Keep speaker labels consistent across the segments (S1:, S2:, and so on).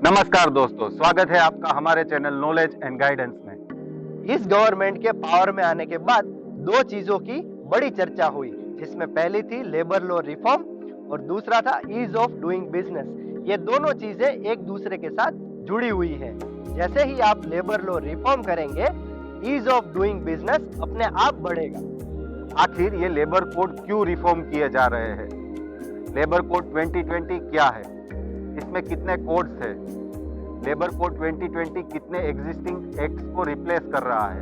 S1: नमस्कार दोस्तों, स्वागत है आपका हमारे चैनल नॉलेज एंड गाइडेंस में।
S2: इस गवर्नमेंट के पावर में आने के बाद दो चीजों की बड़ी चर्चा हुई, जिसमें पहली थी लेबर लॉ रिफॉर्म और दूसरा था ईज ऑफ डूइंग बिजनेस। ये दोनों चीजें एक दूसरे के साथ जुड़ी हुई हैं। जैसे ही आप लेबर लॉ रिफॉर्म करेंगे, ईज ऑफ डूइंग बिजनेस अपने आप बढ़ेगा।
S1: आखिर ये लेबर कोड क्यों रिफॉर्म किए जा रहे हैं? लेबर कोड 2020 क्या है? इसमें कितने कोड्स हैं? लेबर कोड 2020 कितने एग्जिस्टिंग एक्ट्स को रिप्लेस कर रहा है?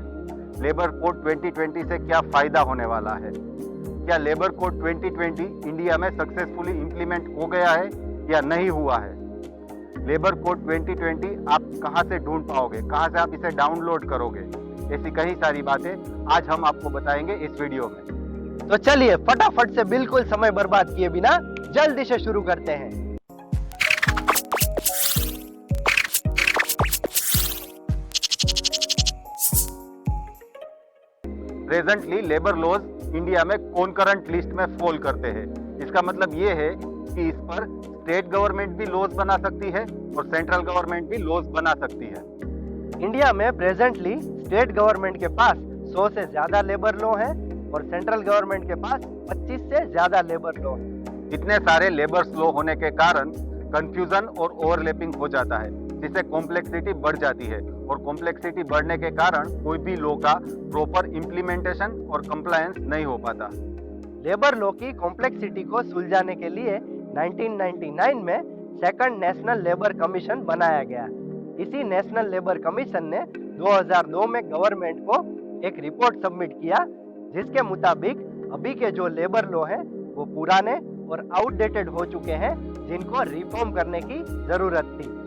S1: लेबर कोड 2020 से क्या फायदा होने वाला है? क्या लेबर कोड 2020 इंडिया में सक्सेसफुली इंप्लीमेंट हो गया है या नहीं हुआ है? लेबर कोड 2020 आप कहां से ढूंढ पाओगे, कहां से आप इसे डाउनलोड करोगे? ऐसी कई सारी बातें आज हम आपको बताएंगे इस वीडियो में।
S2: तो चलिए फटाफट से बिल्कुल समय बर्बाद किए बिना जल्दी से शुरू करते हैं।
S1: प्रेजेंटली लेबर लॉज इंडिया में कॉन्करेंट लिस्ट में फॉल करते हैं। इसका मतलब ये है कि इस पर स्टेट गवर्नमेंट भी लॉज बना सकती है और सेंट्रल गवर्नमेंट भी लॉज बना सकती है।
S2: इंडिया में प्रेजेंटली स्टेट गवर्नमेंट के पास 100 से ज्यादा लेबर लॉ है और सेंट्रल गवर्नमेंट के पास 25 से ज्यादा लेबर लॉ है।
S1: इतने सारे लेबर लॉ होने के कारण कंफ्यूजन और ओवरलैपिंग हो जाता है, जिससे कॉम्प्लेक्सिटी बढ़ जाती है और कॉम्प्लेक्सिटी बढ़ने के कारण कोई भी लॉ का प्रॉपर इम्प्लीमेंटेशन और कंप्लायंस नहीं हो पाता।
S2: लेबर लॉ की कॉम्प्लेक्सिटी को सुलझाने के लिए 1999 में सेकंड नेशनल लेबर कमीशन बनाया गया। इसी नेशनल लेबर कमीशन ने 2002 में गवर्नमेंट को एक रिपोर्ट सबमिट किया, जिसके मुताबिक अभी के जो लेबर लॉ हैं वो पुराने और आउटडेटेड हो चुके हैं, जिनको रिफॉर्म करने की जरूरत थी।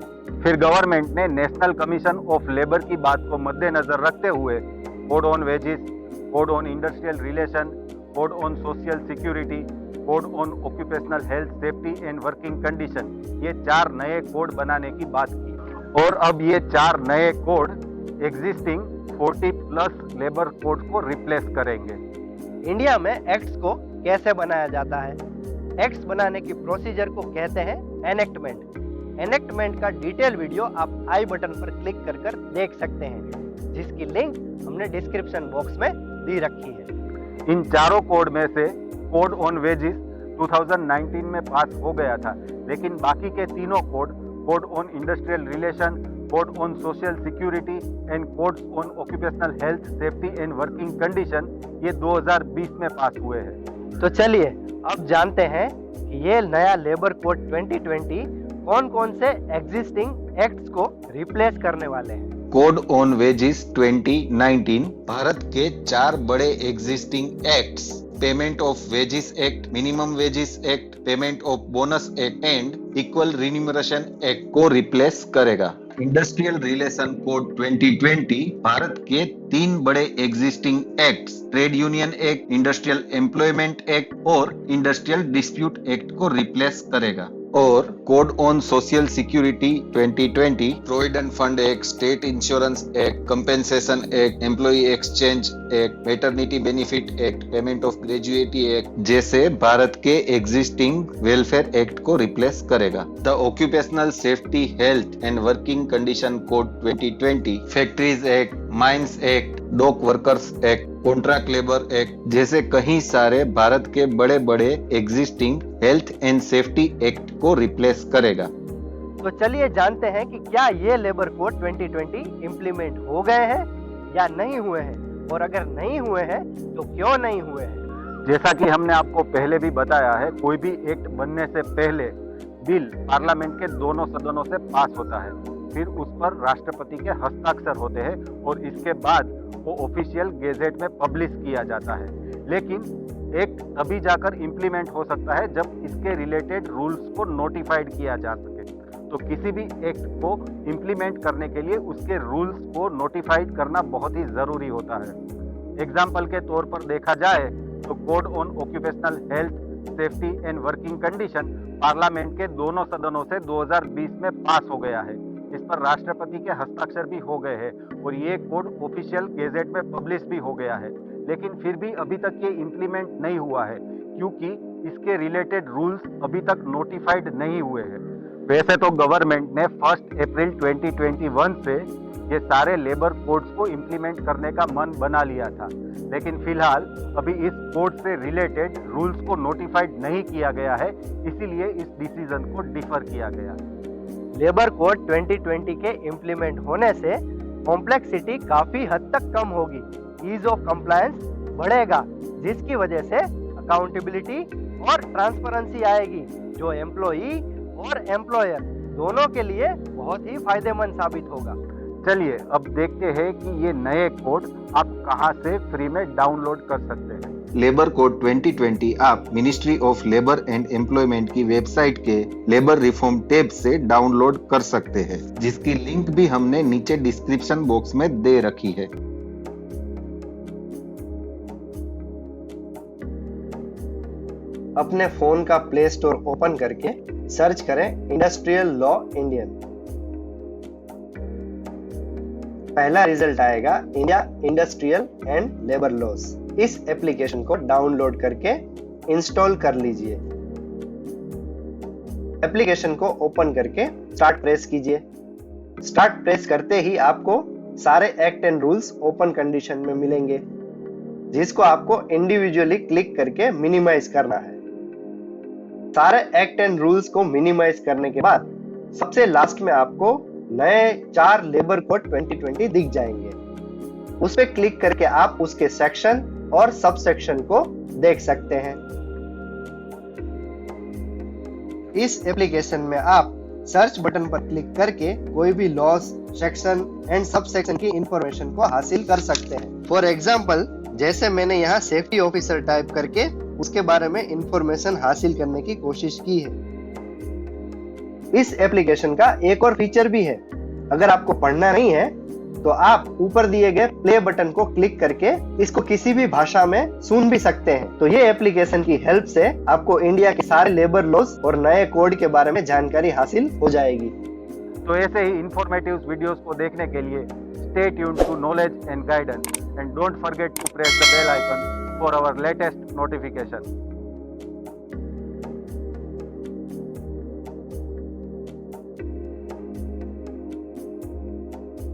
S1: फिर गवर्नमेंट ने नेशनल कमीशन ऑफ लेबर की बात को मद्देनजर रखते हुए code on wages, code on industrial relation, code on social security, code on occupational health safety and working condition, ये 4 नए कोड बनाने की बात की। और अब ये 4 नए कोड एग्जिस्टिंग 40+ लेबर कोड को रिप्लेस करेंगे।
S2: इंडिया में एक्ट्स को कैसे बनाया जाता है? एक्ट्स बनाने की प्रोसीजर को कहते हैं एनेक्टमेंट। एनेक्टमेंट का डिटेल वीडियो आप आई बटन पर क्लिक कर देख सकते हैं, जिसकी लिंक हमने डिस्क्रिप्शन बॉक्स में दी रखी है।
S1: इन चारों कोड में से कोड ऑन वेजेस 2019 में पास हो गया था, लेकिन बाकी के तीनों code, code on industrial relation, code on social security and codes on occupational health safety and working condition, ये 2020 में पास हुए हैं।
S2: तो चलिए अब जानते हैं कि ये नया लेबर कोड 2020 कौन कौन से एग्जिस्टिंग एक्ट्स को रिप्लेस करने वाले हैं।
S3: कोड ऑन वेजेस 2019 भारत के 4 बड़े existing acts, payment of wages act, minimum wages act, payment of bonus act and equal remuneration act को रिप्लेस करेगा। इंडस्ट्रियल रिलेशन कोड 2020 भारत के 3 बड़े existing acts, trade union act, industrial employment act और industrial dispute act को replace करेगा। और code on social security 2020 provident fund act, state insurance act, compensation act, employ exchange act, maternity benefit act, payment of gratuity act जैसे भारत के existing welfare act को replace करेगा। The occupational safety health and working condition code 2020 factories act, mines act, dock workers act, contract labour act जैसे कई सारे भारत के बड़े बड़े existing health and safety act को रिप्लेस करेगा।
S2: तो चलिए जानते हैं कि क्या ये लेबर कोड 2020 इम्प्लीमेंट हो गए हैं या नहीं हुए हैं, और अगर नहीं हुए हैं तो क्यों नहीं हुए हैं।
S1: जैसा कि हमने आपको पहले भी बताया है, कोई भी एक्ट बनने से पहले बिल पार्लियामेंट के दोनों सदनों से पास होता है, फिर उस पर राष्ट्रपति के हस्ताक्षर होते हैं और इसके बाद वो ऑफिशियल गेजेट में पब्लिश किया जाता है। लेकिन एक्ट तभी जाकर इम्प्लीमेंट हो सकता है जब इसके रिलेटेड रूल्स को नोटिफाइड किया जा सके। तो किसी भी एक्ट को इम्प्लीमेंट करने के लिए उसके रूल्स को नोटिफाइड करना बहुत ही जरूरी होता है। एग्जाम्पल के तौर पर देखा जाए तो code on occupational health safety and working condition parliament के दोनों सदनों से 2020 में पास हो गया है। इस पर राष्ट्रपति के हस्ताक्षर भी हो गए हैं और ये कोड ऑफिशियल गेजेट में पब्लिश भी हो गया है। लेकिन फिर भी अभी तक ये इम्प्लीमेंट नहीं हुआ है, क्योंकि इसके रिलेटेड रूल्स अभी तक नोटिफाइड नहीं हुए हैं। वैसे तो गवर्नमेंट ने 1 अप्रैल 2021 से ये सारे लेबर कोड्स को इम्प्लीमेंट करने का मन बना लिया था, लेकिन फिलहाल अभी इस कोड से रिलेटेड रूल्स को नोटिफाइड नहीं किया गया है, इसीलिए इस डिसीजन को डिफर किया गया।
S2: लेबर कोड 2020 के इम्प्लीमेंट होने से कॉम्प्लेक्सिटी काफी हद तक कम होगी, ईज ऑफ कंप्लायंस बढ़ेगा, जिसकी वजह से अकाउंटेबिलिटी और ट्रांसपेरेंसी आएगी, जो एम्प्लॉई और एम्प्लॉयर दोनों के लिए बहुत ही फायदेमंद साबित होगा।
S1: चलिए अब देखते हैं कि ये नए कोड आप कहां से फ्री में डाउनलोड कर सकते हैं।
S3: लेबर कोड 2020 आप ministry of labour and employment की वेबसाइट के लेबर रिफॉर्म टैब से डाउनलोड कर सकते हैं, जिसकी लिंक भी हमने नीचे डिस्क्रिप्शन बॉक्स में दे रखी है।
S2: अपने फोन का प्ले स्टोर ओपन करके सर्च करें इंडस्ट्रियल लॉ इंडियन। पहला रिजल्ट आएगा India industrial and labour laws. इस एप्लीकेशन को डाउनलोड करके इंस्टॉल कर लीजिए। एप्लीकेशन को ओपन करके स्टार्ट प्रेस कीजिए। स्टार्ट प्रेस करते ही आपको सारे act and rules open condition में मिलेंगे, जिसको आपको इंडिविजुअली क्लिक करके मिनिमाइज करना है। सारे एक्ट एंड रूल्स को मिनिमाइज करने के बाद सबसे लास्ट में आपको नए 4 लेबर कोड 2020 दिख जाएंगे। उस पर क्लिक करके आप उसके सेक्शन और सब सेक्शन को देख सकते हैं। इस एप्लीकेशन में आप सर्च बटन पर क्लिक करके कोई भी loss, section and sub section की इंफॉर्मेशन को हासिल कर सकते हैं। फॉर एग्जाम्पल, जैसे मैंने यहाँ सेफ्टी ऑफिसर टाइप करके उसके बारे में इंफॉर्मेशन हासिल करने की कोशिश की है। इस एप्लीकेशन का एक और फीचर भी है। अगर आपको पढ़ना नहीं है तो आप ऊपर दिए गए प्ले बटन को क्लिक करके इसको किसी भी भाषा में सुन भी सकते हैं। तो ये एप्लीकेशन की हेल्प से आपको इंडिया के सारे लेबर लॉज और नए कोड के बारे में जानकारी हासिल हो जाएगी।
S1: तो ऐसे ही इंफॉर्मेटिव वीडियोस को देखने के लिए stay tuned to knowledge and guidance and don't forget to press the bell icon for our latest notification.